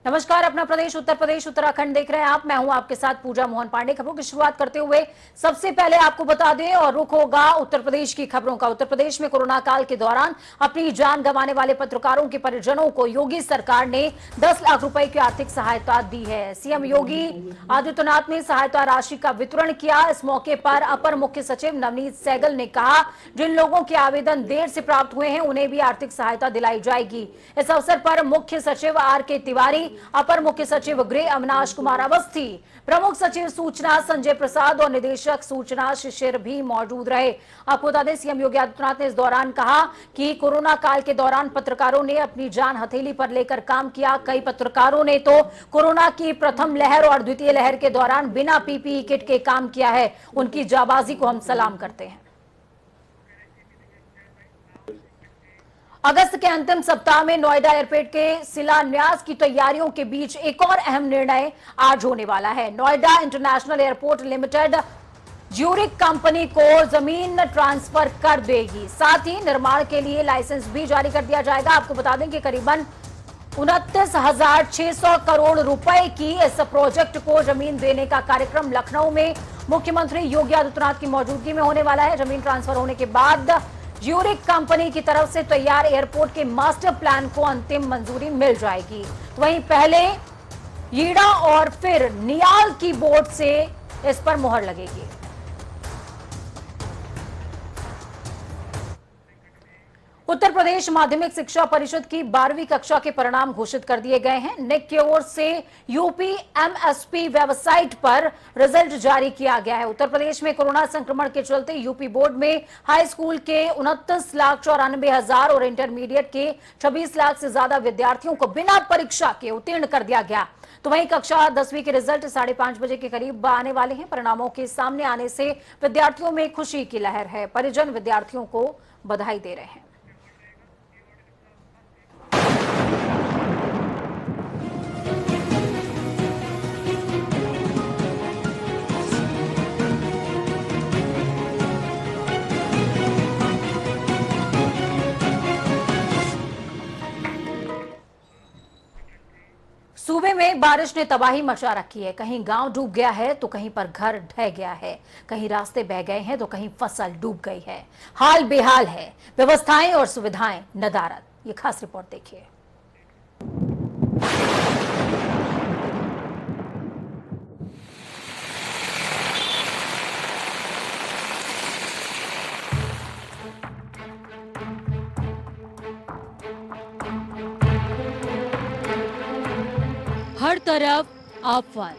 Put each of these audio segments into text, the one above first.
नमस्कार, अपना प्रदेश उत्तर प्रदेश उत्तराखंड देख रहे हैं आप। मैं हूं आपके साथ पूजा मोहन पांडे। खबरों की शुरुआत करते हुए सबसे पहले आपको बता दें और रुख होगा उत्तर प्रदेश की खबरों का। उत्तर प्रदेश में कोरोना काल के दौरान अपनी जान गंवाने वाले पत्रकारों के परिजनों को योगी सरकार ने 10 लाख रुपए की आर्थिक सहायता दी है। सीएम योगी आदित्यनाथ ने सहायता राशि का वितरण किया। इस मौके पर अपर मुख्य सचिव नवनीत सहगल ने कहा, जिन लोगों के आवेदन देर से प्राप्त हुए हैं उन्हें भी आर्थिक सहायता दिलाई जाएगी। इस अवसर पर मुख्य सचिव आर.के. तिवारी, अपर मुख्य सचिव गृह अविनाश कुमार अवस्थी, प्रमुख सचिव सूचना संजय प्रसाद और निदेशक सूचना शिशिर भी मौजूद रहे। आपको बता दें, सीएम योगी आदित्यनाथ ने इस दौरान कहा कि कोरोना काल के दौरान पत्रकारों ने अपनी जान हथेली पर लेकर काम किया। कई पत्रकारों ने तो कोरोना की प्रथम लहर और द्वितीय लहर के दौरान बिना पीपीई किट के काम किया है। उनकी जाबाजी को हम सलाम करते हैं। अगस्त के अंतिम सप्ताह में नोएडा एयरपोर्ट के शिलान्यास की तैयारियों के बीच एक और अहम निर्णय आज होने वाला है। Noida international airport limited Zurich company को जमीन ट्रांसफर कर देगी। साथ ही निर्माण के लिए लाइसेंस भी जारी कर दिया जाएगा। आपको बता दें कि करीबन 29,600 करोड़ रुपए की इस प्रोजेक्ट को जमीन देने का कार्यक्रम लखनऊ में मुख्यमंत्री योगी आदित्यनाथ की मौजूदगी में होने वाला है। जमीन ट्रांसफर होने के बाद ज्यूरिक कंपनी की तरफ से तैयार एयरपोर्ट के मास्टर प्लान को अंतिम मंजूरी मिल जाएगी। तो वहीं पहले ईडा और फिर नियाल की बोर्ड से इस पर मुहर लगेगी। उत्तर प्रदेश माध्यमिक शिक्षा परिषद की 12वीं कक्षा के परिणाम घोषित कर दिए गए हैं। नेक की ओर से यूपी एमएसपी वेबसाइट पर रिजल्ट जारी किया गया है। उत्तर प्रदेश में कोरोना संक्रमण के चलते यूपी बोर्ड में हाई स्कूल के 29,94,000 और इंटरमीडिएट के 26 लाख से ज्यादा विद्यार्थियों को बिना परीक्षा के उत्तीर्ण कर दिया गया। तो वहीं कक्षा 10वीं के रिजल्ट 5:30 बजे के करीब आने वाले हैं। परिणामों के सामने आने से विद्यार्थियों में खुशी की लहर है। परिजन विद्यार्थियों को बधाई दे रहे हैं। सूबे में बारिश ने तबाही मचा रखी है। कहीं गांव डूब गया है तो कहीं पर घर ढह गया है, कहीं रास्ते बह गए हैं तो कहीं फसल डूब गई है। हाल बेहाल है, व्यवस्थाएं और सुविधाएं नदारद। ये खास रिपोर्ट देखिए। हर तरफ आफत,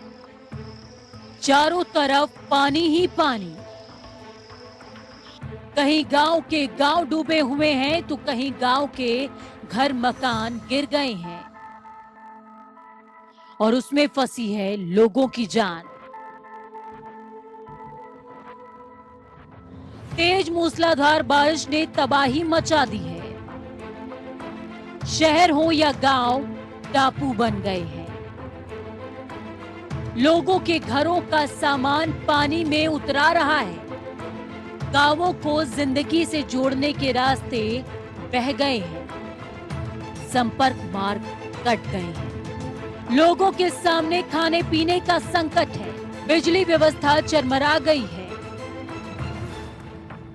चारों तरफ पानी ही पानी। कहीं गांव के गांव डूबे हुए हैं तो कहीं गांव के घर मकान गिर गए हैं और उसमें फंसी है लोगों की जान। तेज मूसलाधार बारिश ने तबाही मचा दी है। शहर हो या गांव, टापू बन गए हैं। लोगों के घरों का सामान पानी में उतरा रहा है। गांवों को जिंदगी से जोड़ने के रास्ते बह गए हैं। संपर्क मार्ग कट गए हैं। लोगों के सामने खाने पीने का संकट है। बिजली व्यवस्था चरमरा गई है।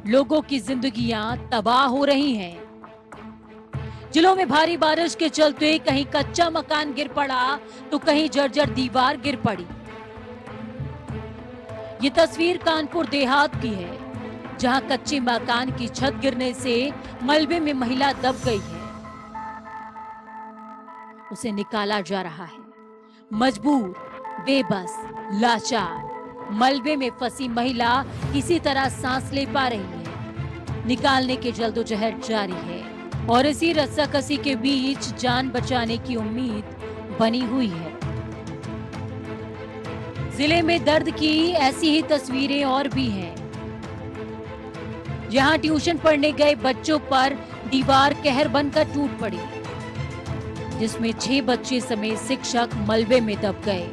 लोगों की जिंदगियां तबाह हो रही हैं। जिलों में भारी बारिश के चलते कहीं कच्चा मकान गिर पड़ा तो कहीं जर्जर दीवार गिर पड़ी। ये तस्वीर कानपुर देहात की है, जहां कच्चे मकान की छत गिरने से मलबे में महिला दब गई है। उसे निकाला जा रहा है। मजबूर, बेबस, लाचार मलबे में फंसी महिला किसी तरह सांस ले पा रही है। निकालने के जल्दोजहद जारी है और इसी रस्साकसी के बीच जान बचाने की उम्मीद बनी हुई है। जिले में दर्द की ऐसी ही तस्वीरें और भी हैं, जहां ट्यूशन पढ़ने गए बच्चों पर दीवार कहर बनकर टूट पड़ी, जिसमें 6 बच्चे समेत शिक्षक मलबे में दब गए।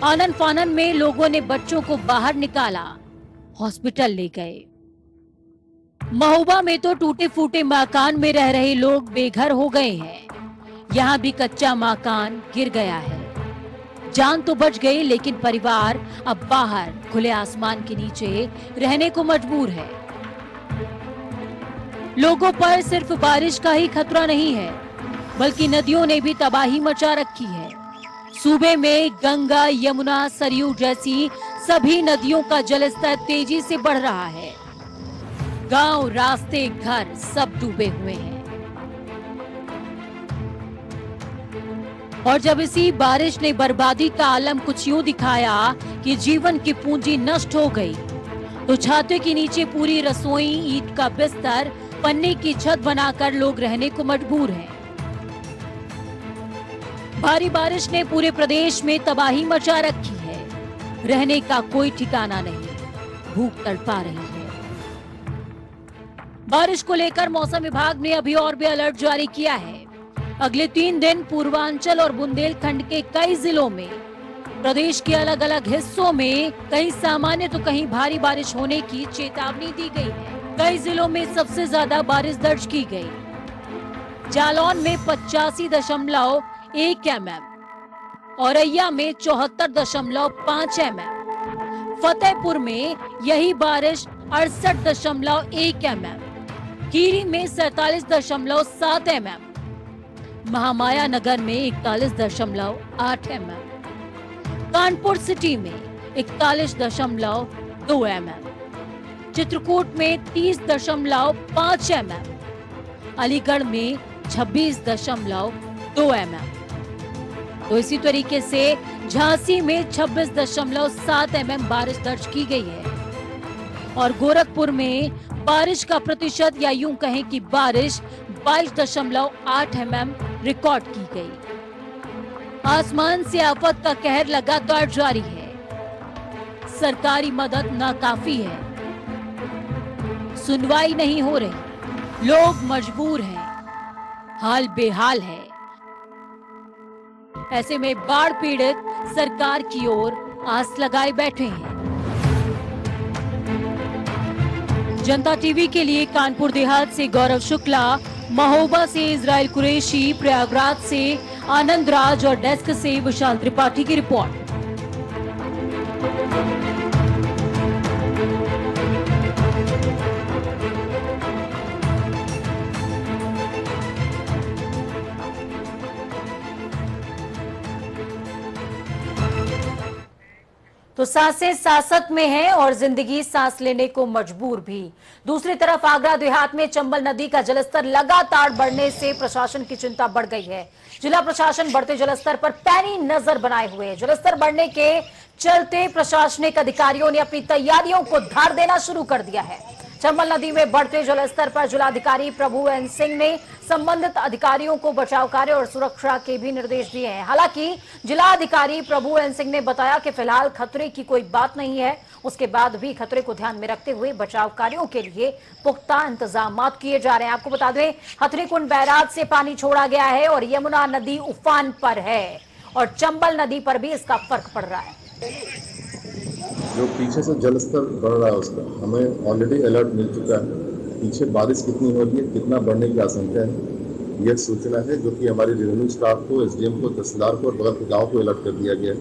आनन फानन में लोगों ने बच्चों को बाहर निकाला, हॉस्पिटल ले गए। महोबा में तो टूटे फूटे मकान में रह रहे लोग बेघर हो गए हैं। यहाँ भी कच्चा मकान गिर गया है। जान तो बच गई, लेकिन परिवार अब बाहर खुले आसमान के नीचे रहने को मजबूर है। लोगों पर सिर्फ बारिश का ही खतरा नहीं है, बल्कि नदियों ने भी तबाही मचा रखी है। सूबे में गंगा, यमुना, सरयू जैसी सभी नदियों का जलस्तर तेजी से बढ़ रहा है। गांव, रास्ते, घर सब डूबे हुए हैं। और जब इसी बारिश ने बर्बादी का आलम कुछ यूं दिखाया कि जीवन की पूंजी नष्ट हो गई, तो छाते के नीचे पूरी रसोई, ईंट का बिस्तर, पन्ने की छत बनाकर लोग रहने को मजबूर हैं। भारी बारिश ने पूरे प्रदेश में तबाही मचा रखी है। रहने का कोई ठिकाना नहीं, भूख तड़पा रही है। बारिश को लेकर मौसम विभाग ने अभी और भी अलर्ट जारी किया है। अगले 3 दिन पूर्वांचल और बुंदेलखंड के कई जिलों में, प्रदेश के अलग अलग हिस्सों में कहीं सामान्य तो कहीं भारी बारिश होने की चेतावनी दी गई है। कई जिलों में सबसे ज्यादा बारिश दर्ज की गई। जालौन में 85.1 mm, औरैया में 74.5 mm, फतेहपुर में यही बारिश 68.1 mm, कीरी में 47.7 mm, महामाया नगर में 41.8 mm, कानपुर सिटी में 41.2 mm, चित्रकूट में 30.5 mm, अलीगढ़ में 26.2 mm, तो इसी तरीके से झांसी में 26.7 mm बारिश दर्ज की गई है। और गोरखपुर में बारिश का प्रतिशत, या यूं कहें कि बारिश 22.8 mm रिकॉर्ड की गई। आसमान से आफत का कहर लगातार जारी है। सरकारी मदद नाकाफी है, सुनवाई नहीं हो रही, लोग मजबूर हैं, हाल बेहाल है। ऐसे में बाढ़ पीड़ित सरकार की ओर आस लगाए बैठे हैं। जनता टीवी के लिए कानपुर देहात से गौरव शुक्ला, महोबा से इजराइल कुरैशी, प्रयागराज से आनंद राज और डेस्क से विशाल त्रिपाठी की रिपोर्ट। तो सांसें सासत में हैं और जिंदगी सांस लेने को मजबूर भी। दूसरी तरफ आगरा देहात में चंबल नदी का जलस्तर लगातार बढ़ने से प्रशासन की चिंता बढ़ गई है। जिला प्रशासन बढ़ते जलस्तर पर पैनी नजर बनाए हुए है। जलस्तर बढ़ने के चलते प्रशासनिक अधिकारियों ने अपनी तैयारियों को धार देना शुरू कर दिया है। चंबल नदी में बढ़ते जलस्तर पर जिलाधिकारी प्रभु एन सिंह ने संबंधित अधिकारियों को बचाव कार्य और सुरक्षा के भी निर्देश दिए हैं। हालांकि जिलाधिकारी प्रभु एन सिंह ने बताया कि फिलहाल खतरे की कोई बात नहीं है। उसके बाद भी खतरे को ध्यान में रखते हुए बचाव कार्यों के लिए पुख्ता इंतजाम किए जा रहे हैं। आपको बता दें, हथनीकुंड बैराज से पानी छोड़ा गया है और यमुना नदी उफान पर है और चंबल नदी पर भी इसका फर्क पड़ रहा है। जो पीछे से जलस्तर बढ़ रहा है उसका हमें ऑलरेडी अलर्ट मिल चुका है। पीछे बारिश कितनी हो रही है, कितना बढ़ने की आशंका है, यह सूचना है जो कि हमारे रेवेन्यू स्टाफ को, एसडीएम को, तहसीलदार को और बगल के गाँव को अलर्ट कर दिया गया है।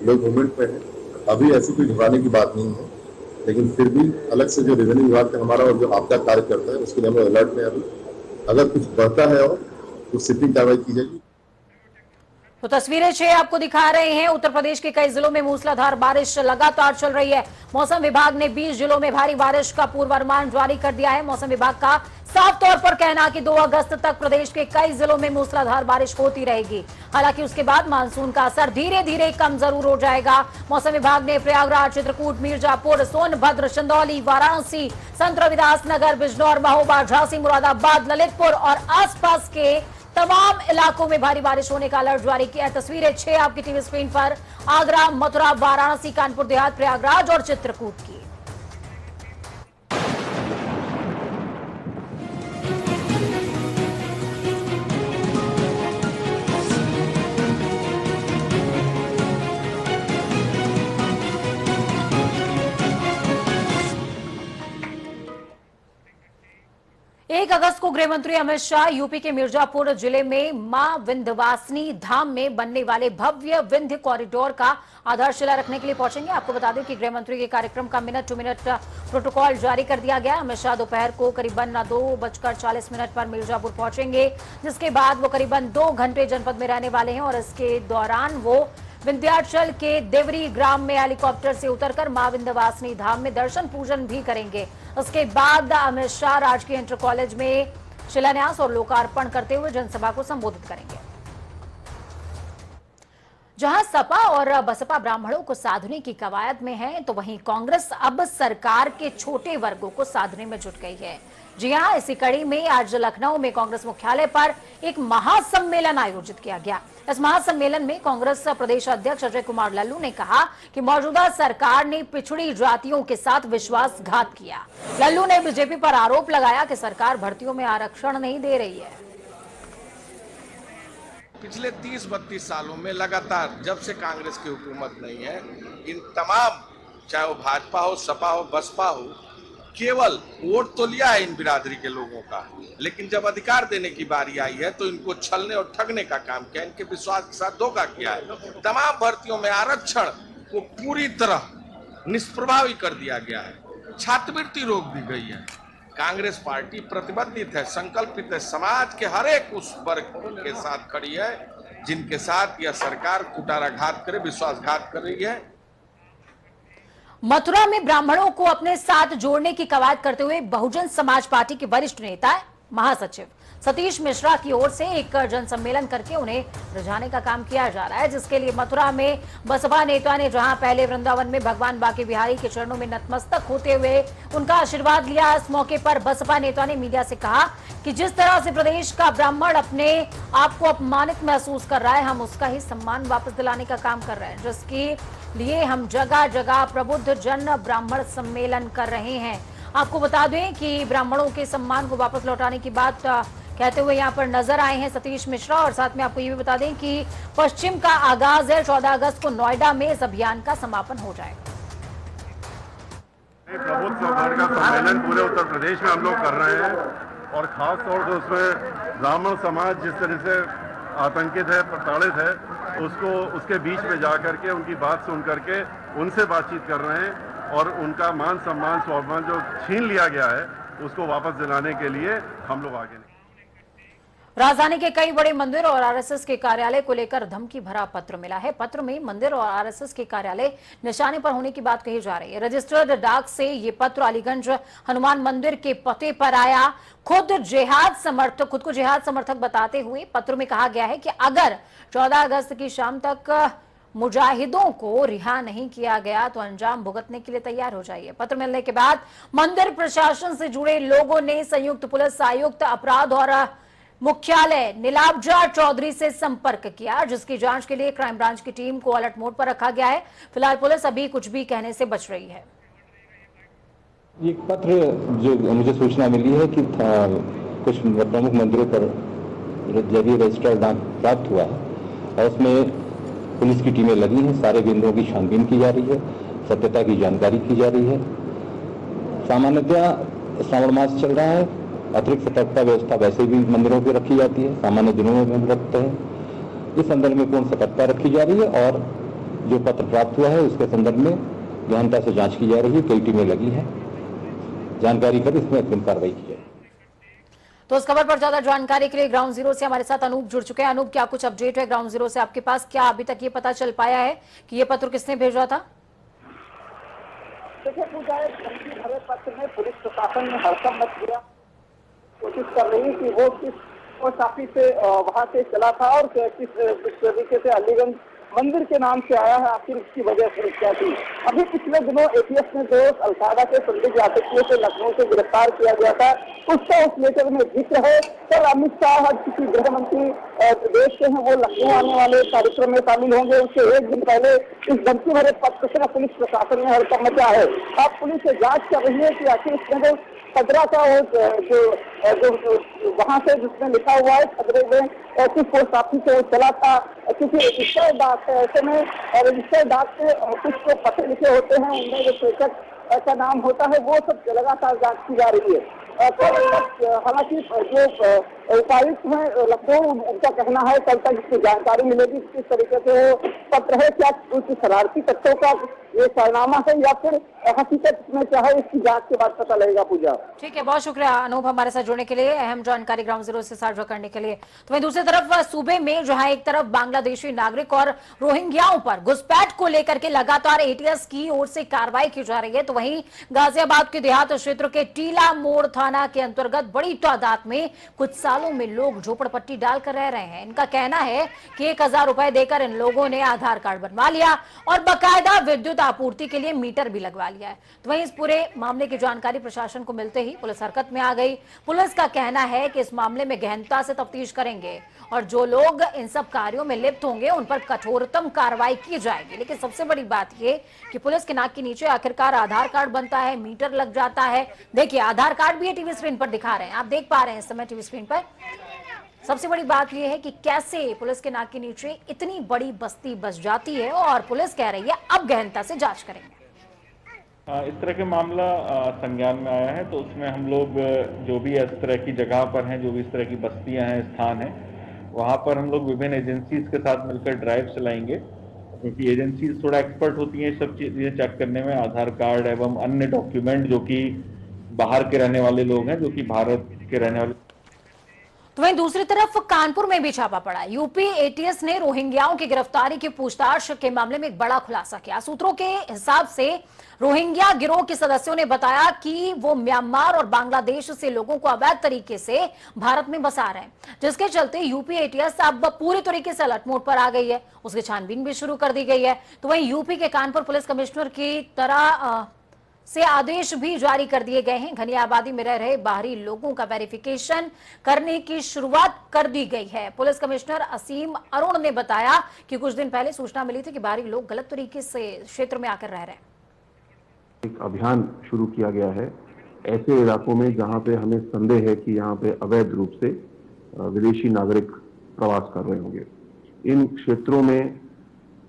लोग मूवमेंट में है, अभी ऐसी कोई घबराने की बात नहीं है, लेकिन फिर भी अलग से जो रेवेन्यू विभाग का हमारा और जो आपका कार्य करता है उसके लिए हम अलर्ट में। अभी अगर कुछ बढ़ता है और तो सिटी कार्रवाई की जाएगी। तो तस्वीरें 6 आपको दिखा रहे हैं। उत्तर प्रदेश के कई जिलों में मूसलाधार बारिश लगातार चल रही है। मौसम विभाग ने 20 जिलों में भारी बारिश का पूर्वानुमान जारी कर दिया है। मौसम विभाग का साफ तौर पर कहना कि 2 अगस्त तक प्रदेश के कई जिलों में मूसलाधार बारिश होती रहेगी। हालांकि उसके बाद मानसून का असर धीरे धीरे कम जरूर हो जाएगा। मौसम विभाग ने प्रयागराज, चित्रकूट, मिर्जापुर, सोनभद्र, चंदौली, वाराणसी, संत रविदास नगर, बिजनौर, महोबा, झांसी, मुरादाबाद, ललितपुर और आसपास के तमाम इलाकों में भारी बारिश होने का अलर्ट जारी किया है। तस्वीरें 6 आपकी टीवी स्क्रीन पर आगरा, मथुरा, वाराणसी, कानपुर देहात, प्रयागराज और चित्रकूट की। 1 अगस्त को गृह मंत्री अमित शाह यूपी के मिर्जापुर जिले में मां विंध्यवासिनी धाम में बनने वाले भव्य विंध्य कॉरिडोर का आधारशिला रखने के लिए पहुंचेंगे। आपको बता दें कि गृह मंत्री के कार्यक्रम का मिनट टू मिनट प्रोटोकॉल जारी कर दिया गया। अमित शाह दोपहर को करीबन 2:40 पर मिर्जापुर पहुंचेंगे, जिसके बाद वो करीबन 2 घंटे जनपद में रहने वाले हैं और इसके दौरान वो विंध्याचल के देवरी ग्राम में हेलीकॉप्टर से उतरकर मां विंध्यवासिनी धाम में दर्शन पूजन भी करेंगे। उसके बाद अमित शाह राजकीय इंटर कॉलेज में शिलान्यास और लोकार्पण करते हुए जनसभा को संबोधित करेंगे। जहां सपा और बसपा ब्राह्मणों को साधने की कवायद में है, तो वहीं कांग्रेस अब सरकार के छोटे वर्गों को साधने में जुट गई है। जी हां, इसी कड़ी में आज लखनऊ में कांग्रेस मुख्यालय पर एक महासम्मेलन आयोजित किया गया। इस महासम्मेलन में कांग्रेस प्रदेश अध्यक्ष अजय कुमार लल्लू ने कहा कि मौजूदा सरकार ने पिछड़ी जातियों के साथ विश्वासघात किया। लल्लू ने बीजेपी पर आरोप लगाया कि सरकार भर्तियों में आरक्षण नहीं दे रही है। पिछले 30-32 सालों में लगातार जब से कांग्रेस की हुकूमत नहीं है, इन तमाम, चाहे वो भाजपा हो, सपा हो, बसपा हो, केवल वोट तो लिया है इन बिरादरी के लोगों का, लेकिन जब अधिकार देने की बारी आई है तो इनको छलने और ठगने का काम किया, इनके विश्वास के साथ धोखा किया है। तमाम भर्तियों में आरक्षण को पूरी तरह निष्प्रभावी कर दिया गया है, छात्रवृत्ति रोक दी गई है। कांग्रेस पार्टी प्रतिबद्ध है, संकल्पित है, समाज के हर एक उस वर्ग के साथ खड़ी है जिनके साथ यह सरकार कुटाराघात करे, विश्वासघात कर रही है। मथुरा में ब्राह्मणों को अपने साथ जोड़ने की कवायद करते हुए बहुजन समाज पार्टी के वरिष्ठ नेता महासचिव सतीश मिश्रा की ओर से एक जनसम्मेलन करके उन्हें रिझाने का काम किया जा रहा है, जिसके लिए मथुरा में बसपा नेता ने जहां पहले वृंदावन में भगवान बांके बिहारी के चरणों में नतमस्तक होते हुए उनका आशीर्वाद लिया। इस मौके पर बसपा नेता ने मीडिया से कहा कि जिस तरह से प्रदेश का ब्राह्मण अपने आप को अपमानित महसूस कर रहा है, हम उसका ही सम्मान वापस दिलाने का काम कर रहे हैं, जिसके लिए हम जगह जगह प्रबुद्ध जन ब्राह्मण सम्मेलन कर रहे हैं। आपको बता दें कि ब्राह्मणों के सम्मान को वापस लौटाने की बात कहते हुए यहां पर नजर आए हैं सतीश मिश्रा। और साथ में आपको ये भी बता दें कि पश्चिम का आगाज है, 14 अगस्त को नोएडा में इस अभियान का समापन हो जाएगा। प्रबुद्ध समाज का सम्मेलन पूरे उत्तर प्रदेश में हम लोग कर रहे हैं और खास तौर से उसमें ब्राह्मण समाज जिस तरह से आतंकित है, प्रताड़ित है, उसके बीच में जाकर के उनकी बात सुन करके उनसे बातचीत कर रहे हैं और उनका मान सम्मान स्वाभिमान जो छीन लिया गया है उसको वापस दिलाने के लिए हम लोग आगे नहीं। राजधानी के कई बड़े मंदिर और आरएसएस के कार्यालय को लेकर धमकी भरा पत्र मिला है। पत्र में मंदिर और आरएसएस के कार्यालय निशाने पर होने की बात कही जा रही है। रजिस्टर्ड डाक से ये पत्र अलीगंज हनुमान मंदिर के पते पर आया। खुद को जिहाद समर्थक बताते हुए पत्र में कहा गया है कि अगर 14 अगस्त की शाम तक मुजाहिदों को रिहा नहीं किया गया तो अंजाम भुगतने के लिए तैयार हो जाइए। पत्र मिलने के बाद मंदिर प्रशासन से जुड़े लोगों ने संयुक्त पुलिस आयुक्त अपराध और मुख्यालय नीलाब्जा चौधरी से संपर्क किया, जिसकी जांच के लिए क्राइम ब्रांच की टीम को अलर्ट मोड पर रखा गया है। फिलहाल पुलिस अभी कुछ भी कहने से बच रही है। एक पत्र जो मुझे सूचना मिली है कि कुछ प्रमुख मंदिरों पर जरिए रजिस्टर्ड डाक प्राप्त हुआ है और उसमें पुलिस की टीमें लगी हैं। सारे बिंदुओं की छानबीन की जा रही है, सत्यता की जानकारी की जा रही है। सामान्यतया श्रावण मास चल रहा है, अतिरिक्त सतर्कता व्यवस्था वैसे भी मंदिरों पर रखी जाती है, सामान्य दिनों में भी हम रखते हैं। इस संदर्भ में पूर्ण सतर्कता रखी जा रही है और जो पत्र प्राप्त हुआ है उसके संदर्भ में गहनता से जांच की जा रही है। कई टीमें लगी हैं, जानकारी कर इसमें अग्रिम कार्रवाई की जाएगी। तो इस खबर पर ज्यादा जानकारी के लिए ग्राउंड जीरो से हमारे साथ अनूप जुड़ चुके हैं। अनूप, क्या कुछ अपडेट है ग्राउंड जीरो से आपके पास? क्या अभी तक ये पता चल पाया है कि ये पत्र किसने भेजा था? देखिए पूजा, भरे पत्र में पुलिस प्रशासन ने हड़कंप मच दिया, कोशिश कर रही है कि वो किस पोस्ट ऑफिस से वहां से चला था और किस तरीके से अलीगंज मंदिर के नाम से आया है, आखिर इसकी वजह से क्या थी। अभी पिछले दिनों एटीएस ने जो अलकायदा के संदिग्ध आतंकियों को लखनऊ से गिरफ्तार किया गया था उसका उस लेटर में जिक्र है। सर अमित शाह किसी गृह मंत्री प्रदेश के हैं, वो लखनऊ आने वाले कार्यक्रम में शामिल होंगे। उससे एक दिन पहले इस धमकी भरे पत्र से पुलिस प्रशासन ने हड़कंप मचा है। अब पुलिस से जांच कर रही है कि आखिर इसमें जो खतरा का जो वहां से जिसमें लिखा हुआ है खतरे में किस पोस्ट ऑफिस से वो चला था, क्योंकि रजिस्टर्ड डाक है, ऐसे में रजिस्टर्ड डाक से कुछ तो पते लिखे होते हैं, उनमें जो प्रेषक का नाम होता है वो सब लगातार जांच की जा रही है। हालांकि जो उपायुक्त हैं लखनऊ, उनका कहना है कल तक इसकी जानकारी मिलेगी किस तरीके से वो पत्र है, क्या कुछ शरारती तत्वों का ये कारनामा है या फिर हकीकत में क्या है, इसकी जांच के बाद पता लगेगा। पूजा, ठीक है, बहुत शुक्रिया अनूप हमारे साथ जुड़ने के लिए, अहम जानकारी ग्राउंड जीरो से साझा करने के लिए। तो वहीं दूसरी तरफ सूबे में जो है एक तरफ बांग्लादेशी नागरिक और रोहिंग्याओं पर घुसपैठ को लेकर के लगातार एटीएस की ओर से कार्रवाई की जा रही है, तो वहीं गाजियाबाद के देहात क्षेत्र के टीला मोड़ थाना के अंतर्गत बड़ी तादाद में कुछ सालों में लोग झोपड़पट्टी डालकर रह रहे हैं। इनका कहना है कि 1000 रुपए देकर इन लोगों ने आधार कार्ड बनवा लिया और बाकायदा विद्युत आपूर्ति के लिए मीटर भी लगवा लिया है। तो वहीं इस पूरे मामले की जानकारी प्रशासन को मिलते ही पुलिस हरकत में आ गई। पुलिस का कहना है कि इस मामले में गहनता से तफ्तीश करेंगे और जो लोग इन सब कार्यों में लिप्त होंगे उन पर कठोरतम कार्रवाई की जाएगी। लेकिन सबसे बड़ी बात यह कि पुलिस के नाक के नीचे आखिरकार आधार कार्ड बनता है, मीटर लग जाता है। देखिए आधार कार्ड भी टीवी स्क्रीन पर दिखा रहे हैं, आप देख पा रहे हैं इस समय टीवी स्क्रीन पर। सबसे बड़ी बात यह है कि कैसे पुलिस के नाक के नीचे इतनी बड़ी बस्ती बस जाती है और पुलिस कह रही है अब गहनता से जांच करेंगे। इस तरह के मामला संज्ञान में आया है, तो उसमें हम लोग जो भी इस तरह की जगह पर हैं, जो भी इस तरह की बस्तियां हैं, स्थान हैं, वहां पर हम लोग विभिन्न एजेंसीज के साथ मिलकर ड्राइव चलाएंगे, क्योंकि एजेंसीज थोड़ा एक्सपर्ट होती हैं सब चीजें चेक करने में, आधार कार्ड एवं अन्य डॉक्यूमेंट जो कि बाहर के रहने वाले लोग हैं, जो कि भारत के रहने वाले। तो वहीं दूसरी तरफ कानपुर में भी छापा पड़ा। यूपी एटीएस ने रोहिंग्याओं की गिरफ्तारी की पूछताछ के मामले में एक बड़ा खुलासा किया। सूत्रों के हिसाब से रोहिंग्या गिरोह के सदस्यों ने बताया कि वो म्यांमार और बांग्लादेश से लोगों को अवैध तरीके से भारत में बसा रहे हैं, जिसके चलते यूपी एटीएस अब पूरी तरीके से अलर्ट मोड पर आ गई है। उसकी छानबीन भी शुरू कर दी गई है। तो वहीं यूपी के कानपुर पुलिस कमिश्नर की तरह से आदेश भी जारी कर दिए गए हैं। घनी आबादी में रह रहे बाहरी लोगों का वेरिफिकेशन करने की शुरुआत कर दी गई है। पुलिस कमिश्नर असीम अरुण ने बताया कि कुछ दिन पहले सूचना मिली थी कि बाहरी लोग गलत तरीके से क्षेत्र में आकर रह रहे हैं। एक अभियान शुरू किया गया है ऐसे इलाकों में जहां पे हमें संदेह है कि यहाँ पे अवैध रूप से विदेशी नागरिक प्रवास कर रहे होंगे। इन क्षेत्रों में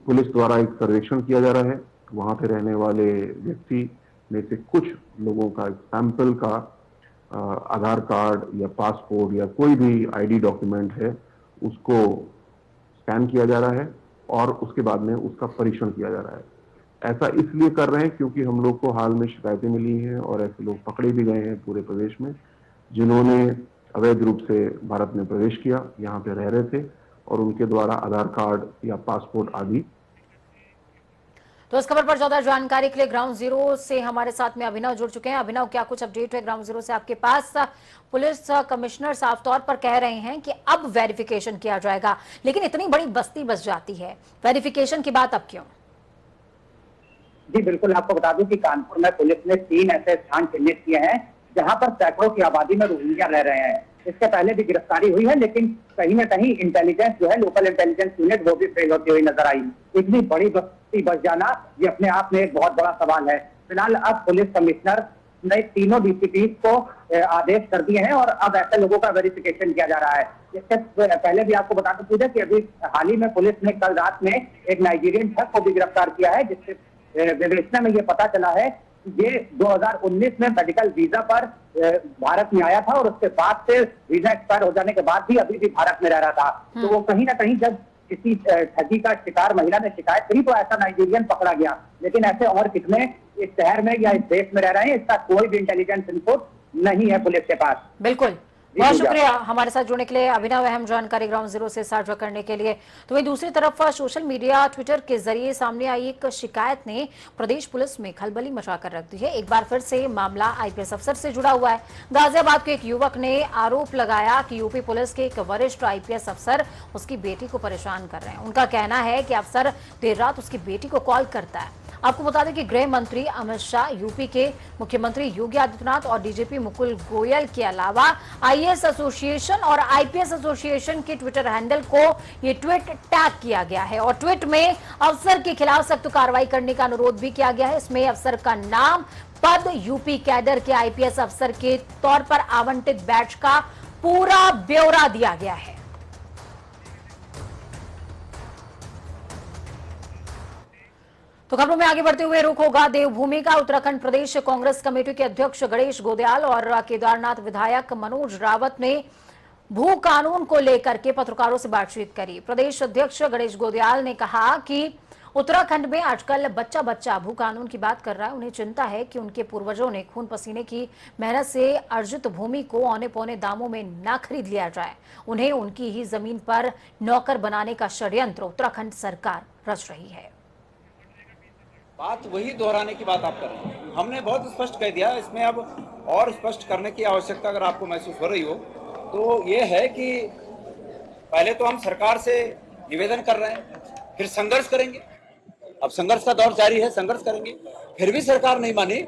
पुलिस द्वारा एक सर्वेक्षण किया जा रहा है। वहां पे रहने वाले व्यक्ति में से कुछ लोगों का सैंपल का आधार कार्ड या पासपोर्ट या कोई भी आईडी डॉक्यूमेंट है उसको स्कैन किया जा रहा है और उसके बाद में उसका परीक्षण किया जा रहा है। ऐसा इसलिए कर रहे हैं क्योंकि हम लोग को हाल में शिकायतें मिली हैं और ऐसे लोग पकड़े भी गए हैं पूरे प्रदेश में, जिन्होंने अवैध रूप से भारत में प्रवेश किया, यहाँ पे रह रहे थे और उनके द्वारा आधार कार्ड या पासपोर्ट आदि। तो इस खबर पर ज्यादा जानकारी के लिए ग्राउंड जीरो से हमारे साथ में अभिनव जुड़ चुके हैं। अभिनव, क्या कुछ अपडेट है ग्राउंड जीरो से आपके पास? पुलिस कमिश्नर साफ तौर पर कह रहे हैं कि अब वेरिफिकेशन किया जाएगा, लेकिन इतनी बड़ी बस्ती बस जाती है, वेरिफिकेशन की बात अब क्यों? जी बिल्कुल, आपको बता दूं कि कानपुर में पुलिस ने 3 ऐसे स्थान चिन्हित किए हैं जहां पर सैकड़ों की आबादी में रोहिंग्या रह रहे हैं। इससे पहले भी गिरफ्तारी हुई है, लेकिन कहीं ना कहीं इंटेलिजेंस जो है, लोकल इंटेलिजेंस यूनिट, वो भी फेल होती हुई नजर आई। इतनी बड़ी बस्ती बस जाना ये अपने आप में एक बहुत बड़ा सवाल है। फिलहाल अब पुलिस कमिश्नर ने तीनों डीसीपी को आदेश कर दिए हैं और अब ऐसे लोगों का वेरिफिकेशन किया जा रहा है। इससे पहले भी आपको बता दूं पूजा कि अभी हाल ही में पुलिस ने कल रात में एक नाइजीरियन शख्स को भी गिरफ्तार किया है, जिससे विवेचना में ये पता चला है ये 2019 में मेडिकल वीजा पर भारत में आया था और उसके बाद से वीजा एक्सपायर हो जाने के बाद भी अभी भी भारत में रह रहा था। तो वो कहीं ना कहीं जब किसी ठगी का शिकार महिला ने शिकायत करी तो ऐसा नाइजीरियन पकड़ा गया, लेकिन ऐसे और कितने इस शहर में या इस देश में रह रहे हैं, इसका कोई भी इंटेलिजेंस इनपुट नहीं है पुलिस के पास। बिल्कुल, बहुत शुक्रिया हमारे साथ जुड़ने के लिए अभिनव, अहम जानकारी ग्राउंड जीरो से साझा करने के लिए। तो वहीं दूसरी तरफ सोशल मीडिया ट्विटर के जरिए सामने आई एक शिकायत ने प्रदेश पुलिस में खलबली मचाकर रख दी है। एक बार फिर से मामला आईपीएस अफसर से जुड़ा हुआ है। गाजियाबाद के एक युवक ने आरोप लगाया कि यूपी पुलिस के एक वरिष्ठ आईपीएस अफसर उसकी बेटी को परेशान कर रहे हैं। उनका कहना है कि अफसर देर रात उसकी बेटी को कॉल करता है। आपको बता दें कि गृह मंत्री अमित शाह, यूपी के मुख्यमंत्री योगी आदित्यनाथ और डीजीपी मुकुल गोयल के अलावा आईएएस एसोसिएशन और आईपीएस एसोसिएशन के ट्विटर हैंडल को ये ट्वीट टैग किया गया है और ट्वीट में अफसर के खिलाफ सख्त कार्रवाई करने का अनुरोध भी किया गया है। इसमें अफसर का नाम, पद, यूपी कैडर के आईपीएस अफसर के तौर पर आवंटित बैच का पूरा ब्यौरा दिया गया है। तो तो खबरों में आगे बढ़ते हुए रुख होगा देवभूमि का। उत्तराखंड प्रदेश कांग्रेस कमेटी के अध्यक्ष गणेश गोदयाल और केदारनाथ विधायक मनोज रावत ने भू कानून को लेकर के पत्रकारों से बातचीत करी। प्रदेश अध्यक्ष गणेश गोदयाल ने कहा कि उत्तराखंड में आजकल बच्चा बच्चा भू कानून की बात कर रहा है। उन्हें चिंता है कि उनके पूर्वजों ने खून पसीने की मेहनत से अर्जित भूमि को औने पौने दामों में न खरीद लिया जाए। उन्हें उनकी ही जमीन पर नौकर बनाने का षड्यंत्र उत्तराखंड सरकार रच रही है। बात वही दोहराने की बात आप कर रहे हैं। हमने बहुत स्पष्ट कह दिया, इसमें अब और स्पष्ट करने की आवश्यकता अगर आपको महसूस हो रही हो तो ये है कि पहले तो हम सरकार से निवेदन कर रहे हैं, फिर संघर्ष करेंगे। अब संघर्ष का दौर जारी है, संघर्ष करेंगे। फिर भी सरकार नहीं मानी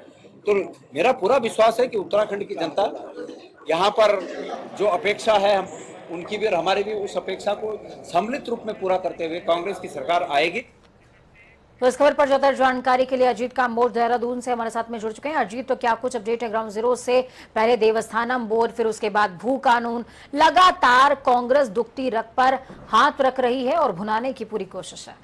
तो मेरा पूरा विश्वास है कि उत्तराखंड की जनता यहाँ पर जो अपेक्षा है हम उनकी भी और हमारी भी, उस अपेक्षा को सम्मिलित रूप में पूरा करते हुए कांग्रेस की सरकार आएगी। तो इस खबर पर ज्यादा जानकारी के लिए अजीत कामबोर्ड देहरादून से हमारे साथ में जुड़ चुके हैं। अजीत, तो क्या कुछ अपडेट है ग्राउंड जीरो से? पहले देवस्थानम बोर्ड, फिर उसके बाद भू कानून, लगातार कांग्रेस दुखती रग पर हाथ रख रही है और भुनाने की पूरी कोशिश है।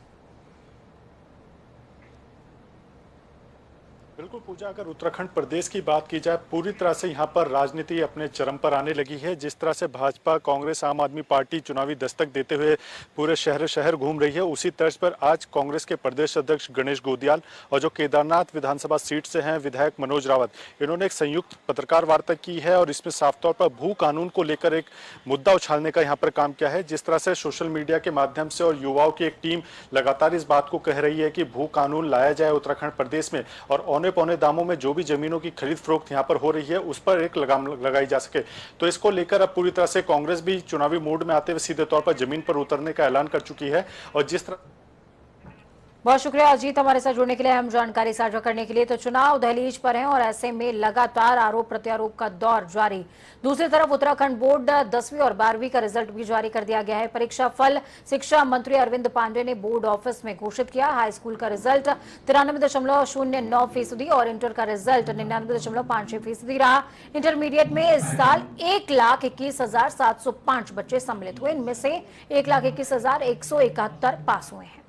बिल्कुल पूजा, अगर उत्तराखंड प्रदेश की बात की जाए, पूरी तरह से यहाँ पर राजनीति अपने चरम पर आने लगी है। जिस तरह से भाजपा, कांग्रेस, आम आदमी पार्टी चुनावी दस्तक देते हुए पूरे शहर घूम रही है, उसी तर्ज पर आज कांग्रेस के प्रदेश अध्यक्ष गणेश गोदयाल और जो केदारनाथ विधानसभा सीट से हैं विधायक मनोज रावत, इन्होंने एक संयुक्त पत्रकार वार्ता की है और इसमें साफ तौर पर भू कानून को लेकर एक मुद्दा उछालने का यहाँ पर काम किया है। जिस तरह से सोशल मीडिया के माध्यम से और युवाओं की एक टीम लगातार इस बात को कह रही है कि भू कानून लाया जाए उत्तराखंड प्रदेश में और औने पौने दामों में जो भी जमीनों की खरीद फरोख्त यहां पर हो रही है उस पर एक लगाम लगाई जा सके। तो इसको लेकर अब पूरी तरह से कांग्रेस भी चुनावी मूड में आते हुए सीधे तौर पर जमीन पर उतरने का ऐलान कर चुकी है। और जिस तरह बहुत शुक्रिया अजीत हमारे साथ जुड़ने के लिए, हम जानकारी साझा करने के लिए। तो चुनाव दहलीज पर है और ऐसे में लगातार आरोप प्रत्यारोप का दौर जारी। दूसरी तरफ उत्तराखंड बोर्ड 10वीं और 12वीं का रिजल्ट भी जारी कर दिया गया है। परीक्षा फल शिक्षा मंत्री अरविंद पांडे ने बोर्ड ऑफिस में घोषित किया। हाई स्कूल का रिजल्ट 93.09% और इंटर का रिजल्ट 99.56% रहा। इंटरमीडिएट में इस साल 1,21,705 बच्चे सम्मिलित हुए। इनमें से 1,21,171 पास हुए हैं।